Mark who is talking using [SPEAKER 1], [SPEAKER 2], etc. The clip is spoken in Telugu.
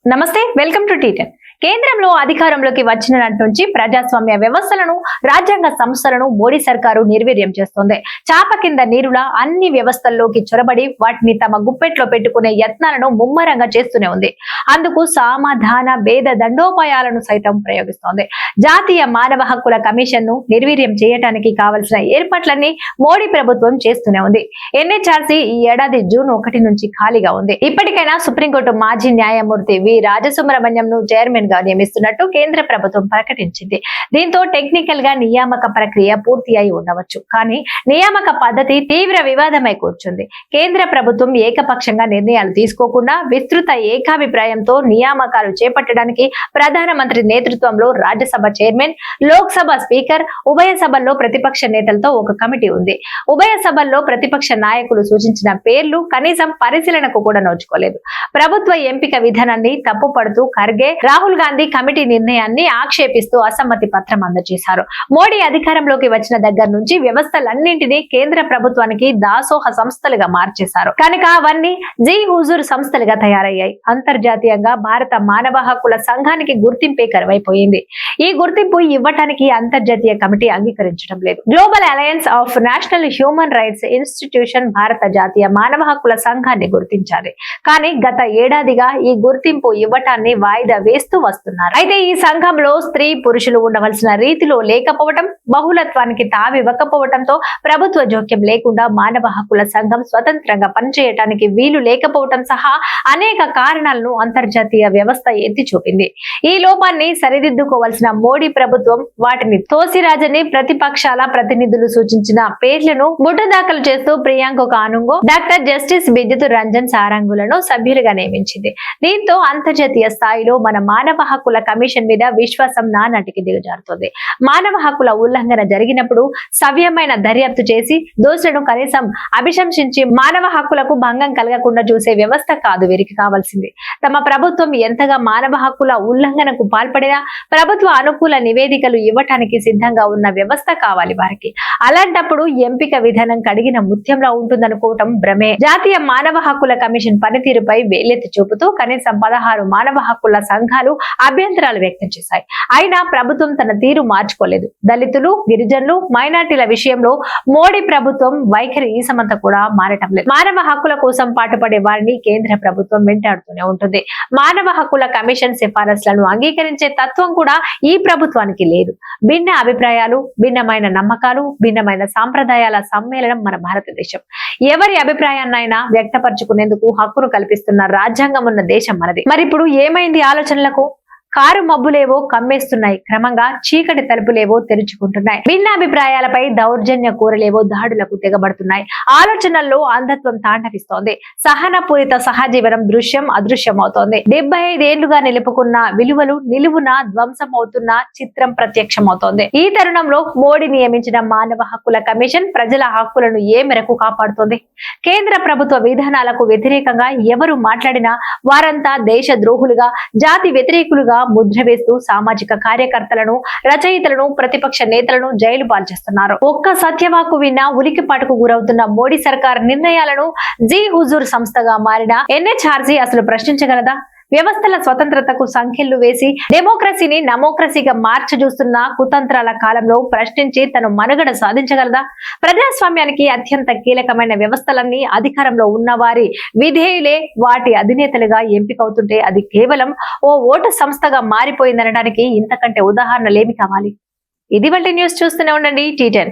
[SPEAKER 1] నమస్తే, వెల్కమ్ టు టీ10. కేంద్రంలో అధికారంలోకి వచ్చిన నాటి నుంచి ప్రజాస్వామ్య వ్యవస్థలను, రాజ్యాంగ సంస్థలను మోడీ సర్కారు నిర్వీర్యం చేస్తోంది. చాప కింద నీరులా అన్ని వ్యవస్థల్లోకి చొరబడి వాటిని తమ గుప్పెట్లో పెట్టుకునే యత్నాలను ముమ్మరంగా చేస్తూనే ఉంది. అందుకు సమాధాన భేద దండోపాయాలను సైతం ప్రయోగిస్తోంది. జాతీయ మానవ హక్కుల కమిషన్ ను నిర్వీర్యం చేయడానికి కావలసిన ఏర్పాట్లన్నీ మోడీ ప్రభుత్వం చేస్తూనే ఉంది. ఎన్హెచ్ఆర్సీ ఈ ఏడాది జూన్ 1 నుంచి ఖాళీగా ఉంది. ఇప్పటికైనా సుప్రీంకోర్టు మాజీ న్యాయమూర్తి వి రాజసుబ్రహ్మణ్యం ను చైర్మన్ గా నియమిస్తున్నట్టు కేంద్ర ప్రభుత్వం ప్రకటించింది. దీంతో టెక్నికల్ గా నియామక ప్రక్రియ పూర్తి అయి ఉండవచ్చు. కానీ నియామక పద్ధతి తీవ్ర వివాదమై కూర్చుంది. కేంద్ర ప్రభుత్వం ఏకపక్షంగా నిర్ణయాలు తీసుకోకుండా విస్తృత ఏకాభిప్రాయంతో నియామకాలు చేపట్టడానికి ప్రధానమంత్రి నేతృత్వంలో రాజ్యసభ చైర్మన్, లోక్సభ స్పీకర్, ఉభయ సభల్లో ప్రతిపక్ష నేతలతో ఒక కమిటీ ఉంది. ఉభయ సభల్లో ప్రతిపక్ష నాయకులు సూచించిన పేర్లు కనీసం పరిశీలనకు కూడా నోచుకోలేదు. ప్రభుత్వ ఎంపిక విధానాన్ని తప్పుపడుతూ ఖర్గే, రాహుల్ గాంధీ కమిటీ నిర్ణయాన్ని ఆక్షేపిస్తూ అసమ్మతి పత్రం అందజేశారు. మోడీ అధికారంలోకి వచ్చిన దగ్గర నుంచి వ్యవస్థలన్నింటినీ కేంద్ర ప్రభుత్వానికి దాసోహ సంస్థలుగా మార్చేశారు. కనుక అవన్నీ జీ హుజూర్ సంస్థలుగా తయారయ్యాయి. అంతర్జాతీయంగా భారత మానవ హక్కుల సంఘానికి గుర్తింపే కరువైపోయింది. ఈ గుర్తింపు ఇవ్వటానికి అంతర్జాతీయ కమిటీ అంగీకరించడం లేదు. Global alliance of national human rights institution భారత జాతీయ మానవ హక్కుల సంఘాన్ని గుర్తించాలి. కానీ గత ఏడాదిగా ఈ గుర్తింపు ఇవ్వటాన్ని వాయిదా వేస్తూ వస్తున్నారు. అయితే ఈ సంఘంలో స్త్రీ, పురుషులు ఉండవలసిన రీతిలో లేకపోవటం, బహుళత్వానికి తావివ్వకపోవటంతో ప్రభుత్వ జోక్యం లేకుండా మానవ హక్కుల సంఘం స్వతంత్రంగా పనిచేయటానికి వీలు లేకపోవటం సహా అనేక కారణాలను అంతర్జాతీయ వ్యవస్థ ఎత్తి చూపింది. ఈ లోపాన్ని సరిదిద్దుకోవాల్సిన మోడీ ప్రభుత్వం వాటిని తోసిరాజని ప్రతిపక్షాల ప్రతినిధులు సూచించిన పేర్లను దాఖలు చేస్తూ ప్రియాంక కానుంగో, డాక్టర్ జస్టిస్ బిద్యుత్ రంజన్ సారంగులను సభ్యులుగా నియమించింది. దీంతో అంతర్జాతీయ స్థాయిలో మన మానవ హక్కుల కమిషన్ మీద విశ్వాసం నానాటికి దిగజారుతోంది. మానవ హక్కుల ఉల్లంఘన జరిగినప్పుడు సవ్యమైన దర్యాప్తు చేసి దోషులను కనీసం అభిశంసించి మానవ హక్కులకు భంగం కలగకుండా చూసే వ్యవస్థ కాదు వీరికి కావాల్సింది. తమ ప్రభుత్వం ఎంతగా మానవ హక్కుల ఉల్లంఘనకు పాల్పడినా ప్రభుత్వ అనుకూల నివేదికలు ఇవ్వటానికి సిద్ధంగా ఉన్న వ్యవస్థ కావాలి వారికి. అలాంటప్పుడు ఎంపిక విధానం కడిగిన ముత్యంలా ఉంటుందనుకోవటం భ్రమే. జాతీయ మానవ హక్కుల కమిషన్ పనితీరుపై వేలెత్తి చూపుతూ కనీసం 16 మానవ హక్కుల సంఘాలు అభ్యంతరాలు వ్యక్తం చేశాయి. అయినా ప్రభుత్వం తన తీరు మార్చుకోలేదు. దళితులు, గిరిజనులు, మైనార్టీల విషయంలో మోడీ ప్రభుత్వం వైఖరి ఈ సమంత కూడా మారటం లేదు. మానవ హక్కుల కోసం పాటుపడే వారిని కేంద్ర ప్రభుత్వం వెంటాడుతూనే ఉంటుంది. మానవ హక్కుల కమిషన్ సిఫారసులను అంగీకరించే తత్వం కూడా ఈ ప్రభుత్వానికి లేదు. భిన్న అభిప్రాయాలు, భిన్నమైన నమ్మకాలు, భిన్నమైన సాంప్రదాయాల సమ్మేళనం మన భారతదేశం. ఎవరి అభిప్రాయాన్నైనా వ్యక్తపరచుకునేందుకు హక్కును కల్పిస్తున్న రాజ్యాంగం ఉన్న దేశం మనది. మరి ఇప్పుడు ఏమైంది ఆలోచనలకు? కారు మబ్బులేవో కమ్మేస్తున్నాయి, క్రమంగా చీకటి తలుపులేవో తెరుచుకుంటున్నాయి. భిన్నాభిప్రాయాలపై దౌర్జన్య కూరలేవో దాడులకు తెగబడుతున్నాయి. ఆలోచనల్లో అంధత్వం తాండవిస్తోంది. సహనపూరిత సహజీవనం దృశ్యం అదృశ్యం అవుతోంది. 75 ఏళ్లుగా నిలుపుకున్న విలువలు నిలువున ధ్వంసమవుతున్న చిత్రం ప్రత్యక్షమవుతోంది. ఈ తరుణంలో మోడీ నియమించిన మానవ హక్కుల కమిషన్ ప్రజల హక్కులను ఏ మేరకు కాపాడుతోంది? కేంద్ర ప్రభుత్వ విధానాలకు వ్యతిరేకంగా ఎవరు మాట్లాడినా వారంతా దేశ ద్రోహులుగా, జాతి వ్యతిరేకులుగా ముద్ర వేస్తూ సామాజిక కార్యకర్తలను, రచయితలను, ప్రతిపక్ష నేతలను జైలు పాల్చేస్తున్నారు. ఒక్క సత్యవాకు విన్నా ఉలికిపాటుకు గురవుతున్న మోడీ సర్కార్ నిర్ణయాలను జీ హుజూర్ సంస్థగా మారిన ఎన్హెచ్ఆర్సీ అసలు ప్రశ్నించగలదా? వ్యవస్థల స్వతంత్రతకు సంఖ్యలు వేసి డెమోక్రసీని నమోక్రసీగా మార్చజూస్తున్న కుతంత్రాల కాలంలో ప్రశ్నించి తను మనుగడ సాధించగలదా? ప్రజాస్వామ్యానికి అత్యంత కీలకమైన వ్యవస్థలన్నీ అధికారంలో ఉన్నవారి విధేయులే వాటి అధినేతలుగా ఎంపికవుతుంటే అది కేవలం ఓ ఓటు సంస్థగా మారిపోయిందనడానికి ఇంతకంటే ఉదాహరణలేమి కావాలి? ఇది వంటి న్యూస్ చూస్తూనే ఉండండి టీ10.